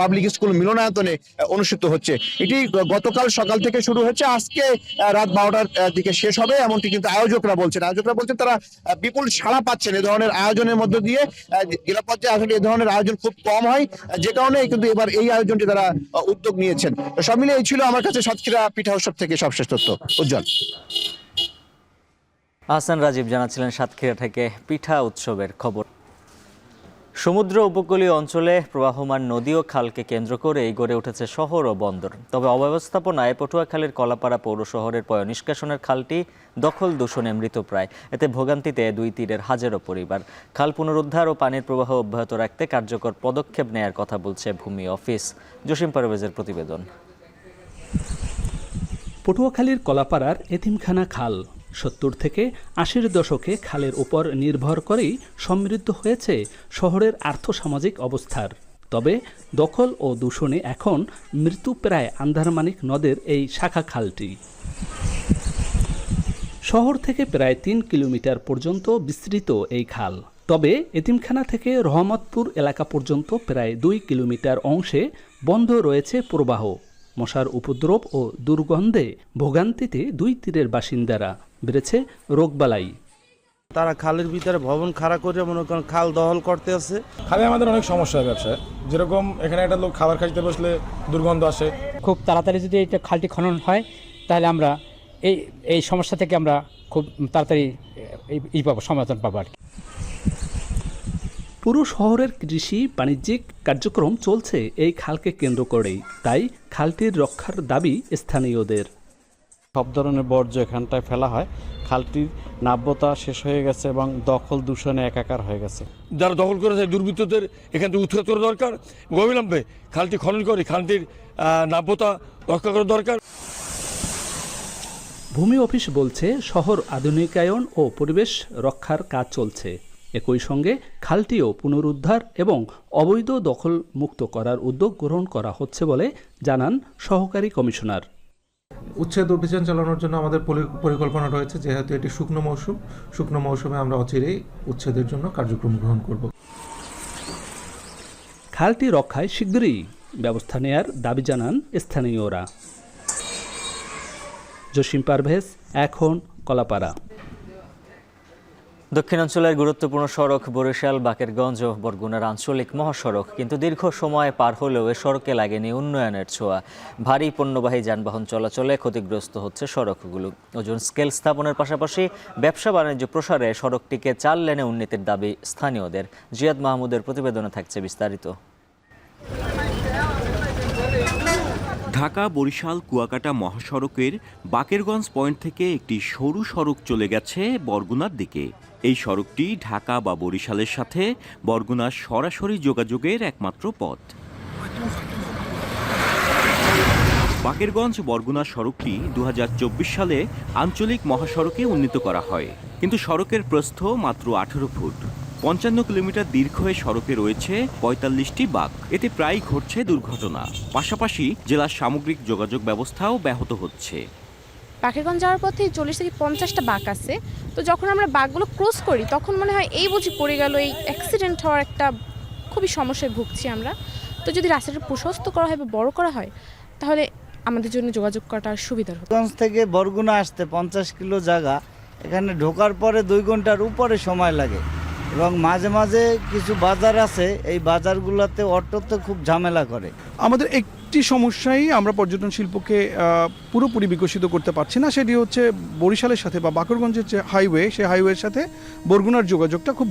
পাবলিক স্কুল মিলনায়তনে অনুষ্ঠিত হচ্ছে। এটি গতকাল সকাল থেকে শুরু হচ্ছে, আজকে রাত 12টার দিকে শেষ হবে এমনটি কিন্তু আয়োজকরা বলছেন তারা বিপুল সাড়া পাচ্ছেন এ ধরনের আয়োজনের মধ্য দিয়ে। জেলা পর্যায়ে আসলে এ ধরনের আয়োজন খুব কম হয়, যে কারণে কিন্তু এবার এই আয়োজনটি তারা উদ্যোগ নিয়েছেন। সব মিলিয়ে এই ছিল আমার কাছে সাতক্ষীরা পিঠা উৎসব থেকে সবশেষ তথ্য। উজ্জ্বল। আহসান রাজীব জানাচ্ছিলেন সাতক্ষীরা থেকে পিঠা উৎসবের খবর। সমুদ্র উপকূলীয় অঞ্চলে প্রবাহমান নদী ও খালকে কেন্দ্র করে গড়ে উঠেছে শহর ও বন্দর। তবে অব্যবস্থাপনায় পটুয়াখালীর কলাপাড়া পৌর শহরের পয় নিষ্কাশনের খালটি দখল দূষণে মৃতপ্রায়। এতে ভোগান্তিতে দুই তীরের হাজারো পরিবার। খাল পুনরুদ্ধার ও পানির প্রবাহ অব্যাহত রাখতে কার্যকর পদক্ষেপ নেয়ার কথা বলছে ভূমি অফিস। জসিম পারভেজের প্রতিবেদন। পটুয়াখালীর কলাপাড়ার এতিমখানা খাল 70 থেকে 80-র দশকে খালের উপর নির্ভর করেই সমৃদ্ধ হয়েছে শহরের আর্থসামাজিক অবস্থার। তবে দখল ও দূষণে এখন মৃত্যুপ্রায় আন্ধারমানিক নদের এই শাখা খালটি। শহর থেকে প্রায় 3 কিলোমিটার পর্যন্ত বিস্তৃত এই খাল। তবে এতিমখানা থেকে রহমতপুর এলাকা পর্যন্ত প্রায় 2 কিলোমিটার অংশে বন্ধ রয়েছে প্রবাহ। মশার উপদ্রব ও দুর্গন্ধে ভোগান্তিতে দুই তীরের বাসিন্দারা। বেড়েছে রোগবালাই। তারা খালের ভিতরে ভবন খাড়া করে মনে করেন খাল দখল করতে আছে। খালে আমাদের অনেক সমস্যা হয় ব্যবসায়, যেরকম এখানে একটা লোক খাবার খাইতে বসলে দুর্গন্ধ আসে। খুব তাড়াতাড়ি যদি এটা খালটি খনন হয় তাহলে আমরা এই সমস্যা থেকে আমরা খুব তাড়াতাড়ি সমাধান পাবো আর কি। পুরো শহরের কৃষি বাণিজ্যিক কার্যক্রম চলছে এই খালকে কেন্দ্র করেই, তাই খালটির রক্ষার দাবি স্থানীয়দের। সব ধরনের বর্জ্য এখানটায় ফেলা হয়, খালটির নাব্যতা শেষ হয়ে গেছে এবং দখল দূষণে একাকার হয়ে গেছে। যারা দখল করেছে দুর্বৃত্তদের এখান থেকে উৎখাত করা দরকার, অবিলম্বে খালটি খনন করে খালটির নাব্যতা রক্ষা করা দরকার। ভূমি অফিস বলছে শহর আধুনিকায়ন ও পরিবেশ রক্ষার কাজ চলছে। একই সঙ্গে খালটিও পুনরুদ্ধার এবং অবৈধ দখল মুক্ত করার উদ্যোগ গ্রহণ করা হচ্ছে বলে জানান সহকারী কমিশনার। উচ্ছেদ অভিযান চালানোর জন্য আমাদের পরিকল্পনা রয়েছে, যেহেতু এটি শুকনো মৌসুমে আমরা অচিরেই উচ্ছেদের জন্য কার্যক্রম গ্রহণ করব। খালটি রক্ষায় শীঘ্রই ব্যবস্থা নেয়ার দাবি জানান স্থানীয়রা। জসিম পারভেজ, এখন কলাপাড়া। দক্ষিণাঞ্চলের গুরুত্বপূর্ণ সড়ক বরিশাল বাকেরগঞ্জ ও বরগুনার আঞ্চলিক মহাসড়ক, কিন্তু দীর্ঘ সময় পার হলেও এ সড়কে লাগেনি উন্নয়নের ছোঁয়া। ভারী পণ্যবাহী যানবাহন চলাচলে ক্ষতিগ্রস্ত হচ্ছে সড়কগুলো। ওজন স্কেল স্থাপনের পাশাপাশি ব্যবসা বাণিজ্য প্রসারে সড়কটিকে 4 লেনে উন্নতির দাবি স্থানীয়দের। জিয়াদ মাহমুদের প্রতিবেদনে থাকছে বিস্তারিত। ঢাকা বরিশাল কুয়াকাটা মহাসড়কের বাকেরগঞ্জ পয়েন্ট থেকে একটি সরু সড়ক চলে গেছে বরগুনার দিকে। এই সড়কটি ঢাকা বা বরিশালের সাথে বরগুনার সরাসরি যোগাযোগের একমাত্র পথ। বাকেরগঞ্জ বরগুনা সড়কটি 2024 সালে আঞ্চলিক মহাসড়কে উন্নীত করা হয়, কিন্তু সড়কের প্রস্থ মাত্র 18 ফুট। 55 কিলোমিটার দীর্ঘ এই সড়কে রয়েছে 45টি বাঁক। এতে প্রায় ঘটছে দুর্ঘটনা। পাশাপাশি জেলার সামগ্রিক যোগাযোগ ব্যবস্থাও ব্যাহত হচ্ছে। বাকেরগঞ্জ যাওয়ার পথে 40 থেকে 50টা বাঁক আছে, তো যখন আমরা বাঁকগুলো ক্রস করি তখন মনে হয় এই বুঝি পড়ে গেল, এই অ্যাক্সিডেন্ট হওয়ার একটা খুবই সমস্যায় ভুগছি আমরা। তো যদি রাস্তাটা প্রশস্ত করা হয় বা বড় করা হয় তাহলে আমাদের জন্য যোগাযোগ করাটা সুবিধার হবে। গঞ্জ থেকে বরগুনা আসতে 50 কিলো জায়গা, এখানে ঢোকার পরে 2 ঘন্টার উপরে সময় লাগে এবং মাঝে মাঝে কিছু বাজার আছে, এই বাজারগুলোতে অটোতে খুব ঝামেলা করে। আমাদের একটি সমস্যাই আমরা পর্যটন শিল্পকে পুরোপুরি বিকশিত করতে পারছি না, সেটি হচ্ছে বরিশালের সাথে বা বাকেরগঞ্জের যে হাইওয়ে, সেই হাইওয়ের সাথে বরগুনার যোগাযোগটা খুব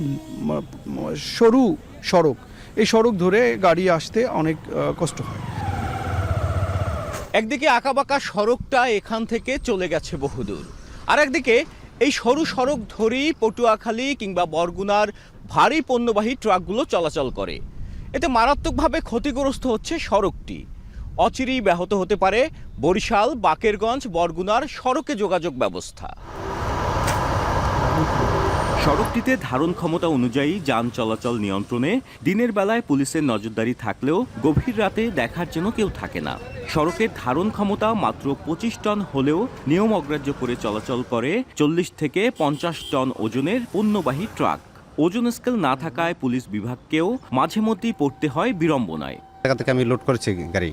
সরু সড়ক। এই সড়ক ধরে গাড়ি আসতে অনেক কষ্ট হয়। একদিকে আঁকাবাঁকা সড়কটা এখান থেকে চলে গেছে বহুদূর, আর একদিকে এই সরু সড়ক ধরেই পটুয়াখালী কিংবা বরগুনার ভারী পণ্যবাহী ট্রাকগুলো চলাচল করে। এতে মারাত্মকভাবে ক্ষতিগ্রস্ত হচ্ছে সড়কটি। অচিরেই ব্যাহত হতে পারে বরিশাল, বাকেরগঞ্জ, বরগুনার সড়কে যোগাযোগ ব্যবস্থা। সড়কটিতে ধারণ ক্ষমতা অনুযায়ী যান চলাচল নিয়ন্ত্রণে দিনের বেলায় পুলিশের নজরদারি থাকলেও গভীর রাতে দেখার জন্য কেউ থাকে না। সড়কের ধারণ ক্ষমতা মাত্র 25 টন হলেও নিয়ম অগ্রাহ্য করে চলাচল করে 40 থেকে 50 টন ওজনের পণ্যবাহী ট্রাক। ওজন স্কেল না থাকায় পুলিশ বিভাগকেও মাঝে মধ্যেই পড়তে হয় বিড়ম্বনায়। জায়গা থেকে আমি লোড করেছি গাড়ি,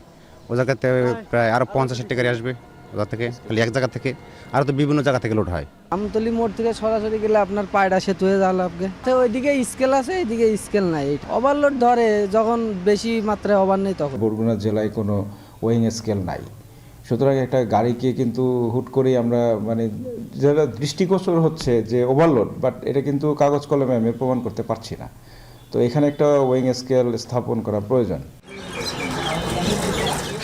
ও জায়গাতে প্রায় আরো 50-60টি গাড়ি আসবে ওটা থেকে, খালি এক জায়গা থেকে, আর তো বিভিন্ন জায়গা থেকে লোড হয়। আমতলি মোড় থেকে সরাসরি গেলে আপনার পায়রা সেতু হয়ে যাওয়া লাগবে, তো ওইদিকে স্কেল আছে, এইদিকে স্কেল নাই। ওভারলোড ধরে যখন বেশি মাত্রায় ওভার নেই তখন। বরগুনা জেলায় কোনো ওয়েইং স্কেল নাই, সুতরাং একটা গাড়িকে কিন্তু হুট করেই আমরা মানে যেটা দৃষ্টিগোচর হচ্ছে যে ওভারলোড, বাট এটা কিন্তু কাগজ কলমে আমি প্রমাণ করতে পারছি না। তো এখানে একটা ওয়েইং স্কেল স্থাপন করা প্রয়োজন।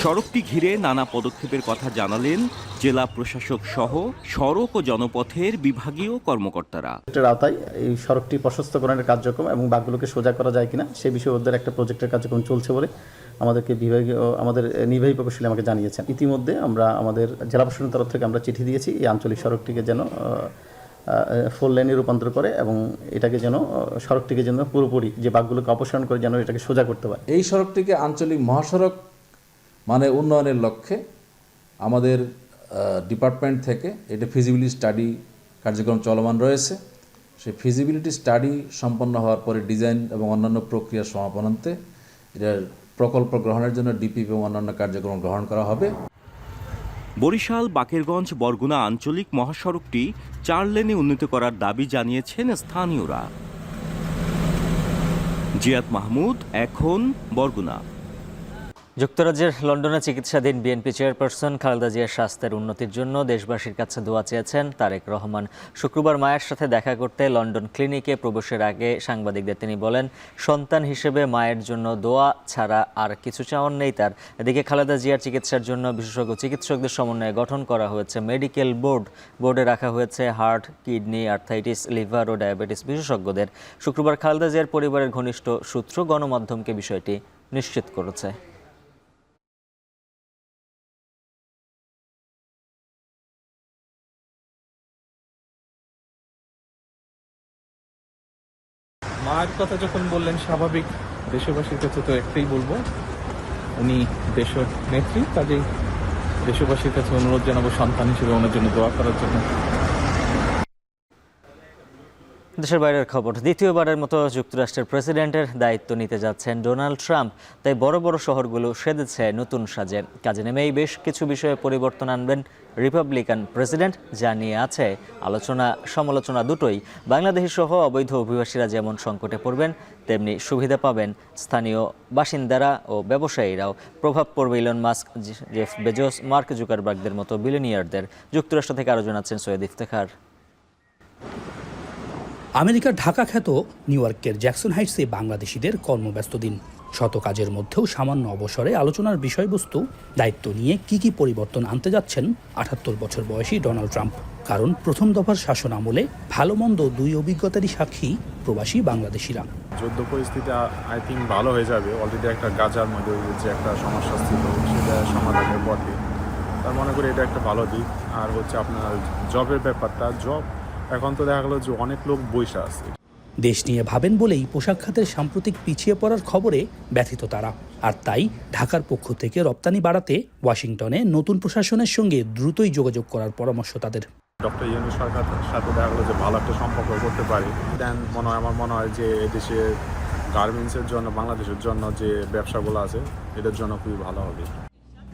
সড়কটি ঘিরে নানা পদক্ষেপের কথা জানালেন জেলা প্রশাসক সহ সড়ক ও জনপথের বিভাগীয় কর্মকর্তারা। এটার আওতায় এই সড়কটি প্রশস্তকরণের কার্যক্রম এবং বাঁকগুলোকে সোজা করা যায় কিনা সে বিষয়ে ওদের একটা প্রজেক্টের কার্যক্রম চলছে বলে আমাদেরকে আমাদের নির্বাহী প্রকৌশলী আমাকে জানিয়েছেন। ইতিমধ্যে আমরা আমাদের জেলা প্রশাসনের তরফ থেকে আমরা চিঠি দিয়েছি এই আঞ্চলিক সড়কটিকে যেন 4 লেনে রূপান্তর করে এবং এটাকে যেন সড়কটিকে যেন পুরোপুরি যে বাঁকগুলোকে অপসারণ করে যেন এটাকে সোজা করতে পারে। এই সড়কটিকে আঞ্চলিক মহাসড়ক মানে উন্নয়নের লক্ষ্যে আমাদের ডিপার্টমেন্ট থেকে এটা ফিজিবিলিটি স্টাডি কার্যক্রম চলমান রয়েছে। সেই ফিজিবিলিটি স্টাডি সম্পন্ন হওয়ার পরে ডিজাইন এবং অন্যান্য প্রক্রিয়ার সমাপনান্তে এটার প্রকল্প গ্রহণের জন্য ডিপিপি এবং অন্যান্য কার্যক্রম গ্রহণ করা হবে। বরিশাল, বাকেরগঞ্জ, বরগুনা আঞ্চলিক মহাসড়কটি 4 লেনে উন্নীত করার দাবি জানিয়েছেন স্থানীয়রা। জিয়াদ মাহমুদ, এখন বরগুনা। যুক্তরাজ্যের লন্ডনে চিকিৎসাধীন বিএনপি চেয়ারপারসন খালেদা জিয়ার স্বাস্থ্যের উন্নতির জন্য দেশবাসীর কাছে দোয়া চেয়েছেন তারেক রহমান। শুক্রবার মায়ের সাথে দেখা করতে লন্ডন ক্লিনিকে প্রবেশের আগে সাংবাদিকদের তিনি বলেন, সন্তান হিসেবে মায়ের জন্য দোয়া ছাড়া আর কিছু চাওয়ার নেই তার। এদিকে খালেদা জিয়ার চিকিৎসার জন্য বিশেষজ্ঞ চিকিৎসকদের সমন্বয়ে গঠন করা হয়েছে মেডিকেল বোর্ড। বোর্ডে রাখা হয়েছে হার্ট, কিডনি, আর্থাইটিস, লিভার ও ডায়াবেটিস বিশেষজ্ঞদের। শুক্রবার খালেদা জিয়ার পরিবারের ঘনিষ্ঠ সূত্র গণমাধ্যমকে বিষয়টি নিশ্চিত করেছে। মায়ের কথা যখন বললেন, স্বাভাবিক দেশবাসীর কাছে তো একটাই বলবো, উনি দেশের নেত্রী, কাজেই দেশবাসীর কাছে অনুরোধ জানাবো সন্তান হিসেবে ওনার জন্য দোয়া করার জন্য। দেশের বাইরের খবর, দ্বিতীয়বারের মতো যুক্তরাষ্ট্রের প্রেসিডেন্টের দায়িত্ব নিতে যাচ্ছেন ডোনাল্ড ট্রাম্প। তাই বড় বড় শহরগুলো সেজেছে নতুন সাজে। কাজে নেমেই বেশ কিছু বিষয়ে পরিবর্তন আনবেন রিপাবলিকান প্রেসিডেন্ট, যা নিয়ে আছে আলোচনা সমালোচনা দুটোই। বাংলাদেশি সহ অবৈধ অভিবাসীরা যেমন সংকটে পড়বেন, তেমনি সুবিধা পাবেন স্থানীয় বাসিন্দারা ও ব্যবসায়ীরাও। প্রভাব পড়বে Elon Musk, Jeff Bezos, Mark জুকারবার্গদের মতো বিলিয়নিয়ারদের। যুক্তরাষ্ট্র থেকে আরও জানাচ্ছেন সৈয়দ ইফতেখার। আমেরিকার ঢাকা খ্যাত নিউ ইয়র্কের জ্যাকসন হাইটসে বাংলাদেশিদের কর্মব্যস্ত দিন। শত কাজের মধ্যেও সামান্য অবসরে আলোচনার বিষয়বস্তু দায়িত্ব নিয়ে কি পরিবর্তন আনতে যাচ্ছেন 78 বছর বয়সী ডোনাল্ড ট্রাম্প। কারণ প্রথম দফার শাসন আমলে ভালো মন্দ দুই অভিজ্ঞতারই সাক্ষী প্রবাসী বাংলাদেশিরা। যুদ্ধ পরিস্থিতি আই থিঙ্ক ভালো হয়ে যাবে। অলরেডি একটা গাজার মধ্যে যে একটা সমস্যা ছিল সেটা সমাধানের পথে, তার মনে করি এটা একটা ভালো দিক। আর হচ্ছে আপনার জবের ব্যাপারটা, জব এখন তো দেখা গেলো যে অনেক লোক বৈশা আছে। দেশ নিয়ে ভাবেন বলেই পোশাক খাতের সাম্প্রতিক পিছিয়ে পড়ার খবরে ব্যথিত তারা। আর তাই ঢাকার পক্ষ থেকে রপ্তানি বাড়াতে ওয়াশিংটনে নতুন প্রশাসনের সঙ্গে দ্রুতই যোগাযোগ করার পরামর্শ তাদের। ডক্টর ইউনূস সরকারের সাথে দেখা গেলো যে ভালো একটা সম্পর্ক করতে পারি। দেন আমার মনে হয় যে এদেশে গার্মেন্টসের জন্য, বাংলাদেশের জন্য যে ব্যবসাগুলো আছে এটার জন্য খুবই ভালো হবে।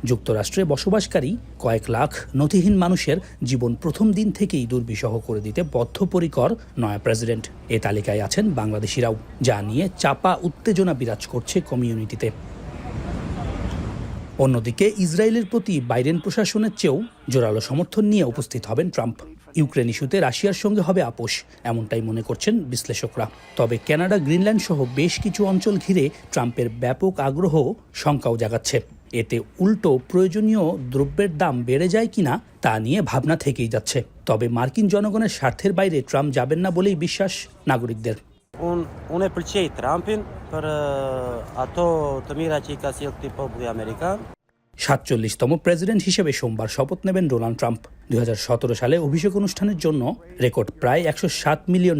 যুক্তরাষ্ট্রে বসবাসকারী কয়েক লাখ নথিহীন মানুষের জীবন প্রথম দিন থেকেই দুর্বিষহ করে দিতে বদ্ধপরিকর নয়া প্রেসিডেন্ট। এ তালিকায় আছেন বাংলাদেশিরাও, যা নিয়ে চাপা উত্তেজনা বিরাজ করছে কমিউনিটিতে। অন্যদিকে ইসরায়েলের প্রতি বাইডেন প্রশাসনের চেয়েও জোরালো সমর্থন নিয়ে উপস্থিত হবেন ট্রাম্প। ইউক্রেন ইস্যুতে রাশিয়ার সঙ্গে হবে আপোষ, এমনটাই মনে করছেন বিশ্লেষকরা। তবে কানাডা, গ্রিনল্যান্ড সহ বেশ কিছু অঞ্চল ঘিরে ট্রাম্পের ব্যাপক আগ্রহ শঙ্কাও জাগাচ্ছে। এতে উল্টো প্রয়োজনীয় দ্রব্যের দাম বেড়ে যায় কিনা তা নিয়ে ভাবনা থেকেই যাচ্ছে। তবে মার্কিন জনগণের স্বার্থের বাইরে ট্রাম্প যাবেন না বলেই বিশ্বাস নাগরিকদের। On apreciei Trumpin per a to tămirea cei ca să el poporul american. 47তম প্রেসিডেন্ট হিসেবে সোমবার শপথ নেবেন ডোনাল্ড ট্রাম্প। 2017 সালে অভিষেক অনুষ্ঠানের জন্য রেকর্ড প্রায় $107 মিলিয়ন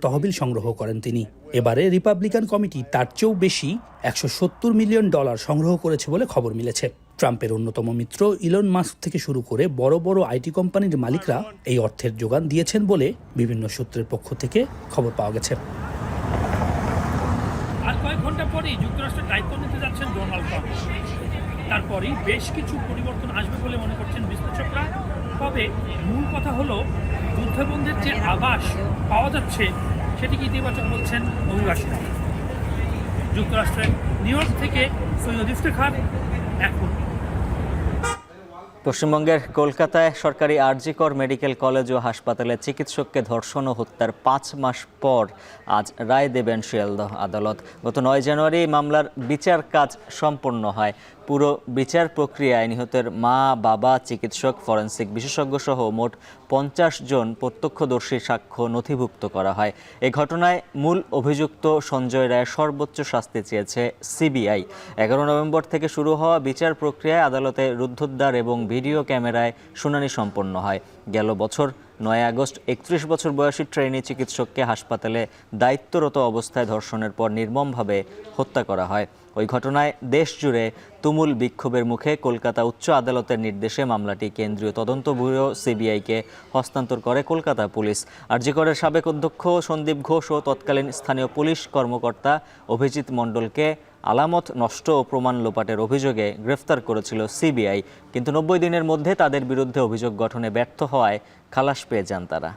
তহবিল সংগ্রহ করেন তিনি। এবারে রিপাবলিকান কমিটি তার চেয়েও বেশি $170 মিলিয়ন সংগ্রহ করেছে বলে খবর মিলেছে। ট্রাম্পের অন্যতম মিত্র ইলন মাস্ক থেকে শুরু করে বড় বড় আইটি কোম্পানির মালিকরা এই অর্থের যোগান দিয়েছেন বলে বিভিন্ন সূত্রের পক্ষ থেকে খবর পাওয়া গেছে। আর কয়েক ঘন্টা পরেই যুক্তরাষ্ট্রের দায়িত্ব নিতে যাচ্ছেন ডোনাল্ড ট্রাম্প। তারপরই বেশ কিছু পরিবর্তন আসবে বলে মনে করছেন বিশ্লেষকরা। তবে মূল কথা হলো যুদ্ধবন্ধের যে আভাস পাওয়া যাচ্ছে সেটিকে ইতিবাচক বলছেন অভিবাসীরা। যুক্তরাষ্ট্রের নিউ ইয়র্ক থেকে সৈয়দ ইফতেখার এখন। পশ্চিমবঙ্গের কলকাতায় সরকারি আরজিকর মেডিকেল কলেজ ও হাসপাতালে চিকিৎসককে ধর্ষণ ও হত্যার 5 মাস পর আজ রায় দেবেন শিয়ালদহ আদালত। গত 9 জানুয়ারি মামলার বিচার কাজ সম্পন্ন হয়। পুরো বিচার প্রক্রিয়ায় নিহতের মা, বাবা, চিকিৎসক, ফরেনসিক বিশেষজ্ঞ সহ মোট 50 জন প্রত্যক্ষদর্শীর সাক্ষ্য নথিভুক্ত করা হয়। এই ঘটনায় মূল অভিযুক্ত সঞ্জয় রায়ের সর্বোচ্চ শাস্তি চেয়েছে সিবিআই। 11 নভেম্বর থেকে শুরু হওয়া বিচার প্রক্রিয়ায় আদালতে রুদ্ধদ্বার এবং ভিডিও ক্যামেরায় শুনানি সম্পন্ন হয়। গেল বছর 9 আগস্ট 31 বছর বয়সী ট্রেনি চিকিৎসককে হাসপাতালে দায়িত্বরত অবস্থায় ধর্ষণের পর নির্মমভাবে হত্যা করা হয়। ওই ঘটনায় দেশ জুড়ে তুমুল বিক্ষোভের মুখে কলকাতা উচ্চ আদালতের নির্দেশে মামলাটি কেন্দ্রীয় তদন্ত ব্যুরো সিবিআইকে হস্তান্তর করে কলকাতা পুলিশ। আরজিকরের সাবেক অধ্যক্ষ সন্দীপ ঘোষ ও তৎকালীন স্থানীয় পুলিশ কর্মকর্তা অভিজিৎ মণ্ডলকে আলামত নষ্ট ও প্রমাণ লোপাটের অভিযোগে গ্রেফতার করেছিল সিবিআই, কিন্তু 90 দিনের মধ্যে তাদের বিরুদ্ধে অভিযোগ গঠনে ব্যর্থ হওয়ায় খালাস পেয়ে যান তারা।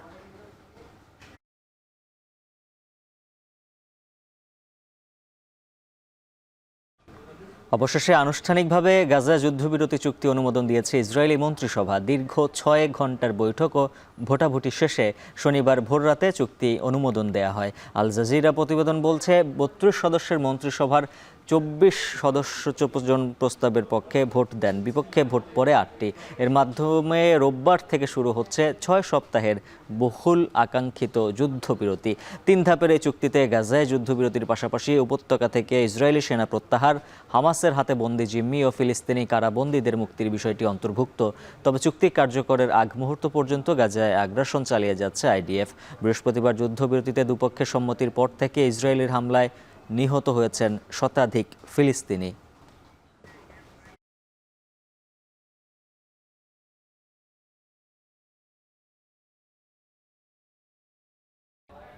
অবশেষে আনুষ্ঠানিকভাবে গাজা যুদ্ধবিরতি চুক্তি অনুমোদন দিয়েছে ইসরায়েলি মন্ত্রিসভা। দীর্ঘ 6 ঘন্টার বৈঠক ও ভোটাভুটি শেষে শনিবার ভোররাতে চুক্তি অনুমোদন দেয়া হয়। আল জাজিরা প্রতিবেদন বলছে 32 সদস্যের মন্ত্রিসভার 24 সদস্য প্রস্তাবের পক্ষে ভোট দেন, বিপক্ষে ভোট পড়ে 8টি। এর মাধ্যমে রোববার থেকে শুরু হচ্ছে 6 সপ্তাহের বহুল আকাঙ্ক্ষিত যুদ্ধবিরতি। 3 ধাপের এই চুক্তিতে গাজায় যুদ্ধবিরতির পাশাপাশি উপত্যকা থেকে ইসরায়েলি সেনা প্রত্যাহার, হামাসের হাতে বন্দী জিম্মি ও ফিলিস্তিনি কারাবন্দীদের মুক্তির বিষয়টি অন্তর্ভুক্ত। তবে চুক্তি কার্যকরের আগ মুহূর্ত পর্যন্ত গাজায় আগ্রাসন চালিয়ে যাচ্ছে আইডিএফ। বৃহস্পতিবার যুদ্ধবিরতিতে দুপক্ষের সম্মতির পর থেকে ইসরায়েলের হামলায় নিহত হয়েছেন শতাধিক ফিলিস্তিনি।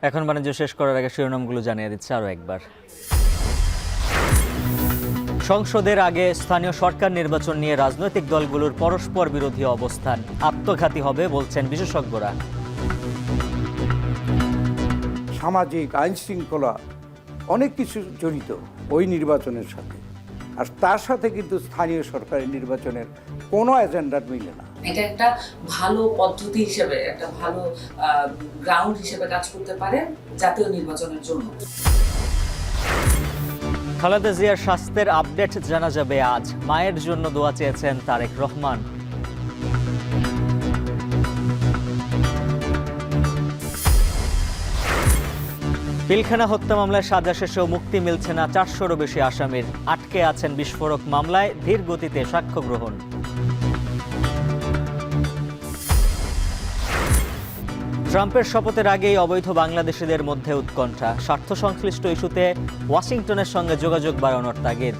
এখন বাণিজ্য শেষ করার আগে শিরোনামগুলো জানিয়ে দিচ্ছে আরও একবার। সংসদের আগে স্থানীয় সরকার নির্বাচন নিয়ে রাজনৈতিক দলগুলোর পরস্পর বিরোধী অবস্থান আত্মঘাতী হবে বলছেন বিশেষজ্ঞরা। সামাজিক আইন শৃঙ্খলা অনেক কিছু জড়িত ওই নির্বাচনের সাথে, আর তার সাথে কিন্তু স্থানীয় সরকারের নির্বাচনের কোনো এজেন্ডার মিলে না। এটা একটা ভালো পদ্ধতি হিসেবে, একটা ভালো গ্রাউন্ড হিসেবে কাজ করতে পারে জাতীয় নির্বাচনের জন্য। খালেদা জিয়ার স্বাস্থ্যের আপডেট জানা যাবে আজ। মায়ের জন্য দোয়া চেয়েছেন তারেক রহমান। পিলখানা হত্যা মামলায় সাজা শেষেও মুক্তি মিলছে না 400-রও বেশি আসামির। আটকে আছেন বিস্ফোরক মামলায়, ধীর গতিতে সাক্ষ্য গ্রহণ। ট্রাম্পের শপথের আগেই অবৈধ বাংলাদেশিদের মধ্যে উৎকণ্ঠা। স্বার্থ সংশ্লিষ্ট ইস্যুতে ওয়াশিংটনের সঙ্গে যোগাযোগ বাড়ানোর তাগিদ।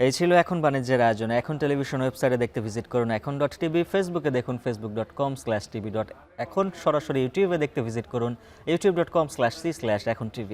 এই ছিল এখন বাণিজ্যের আয়োজনে। এখন টেলিভিশন ওয়েবসাইটে দেখতে ভিজিট করুন এখন.tv, ফেসবুকে দেখুন facebook.com/tv. এখন সরাসরি ইউটিউবে দেখতে ভিজিট করুন youtube.com/c/echontv।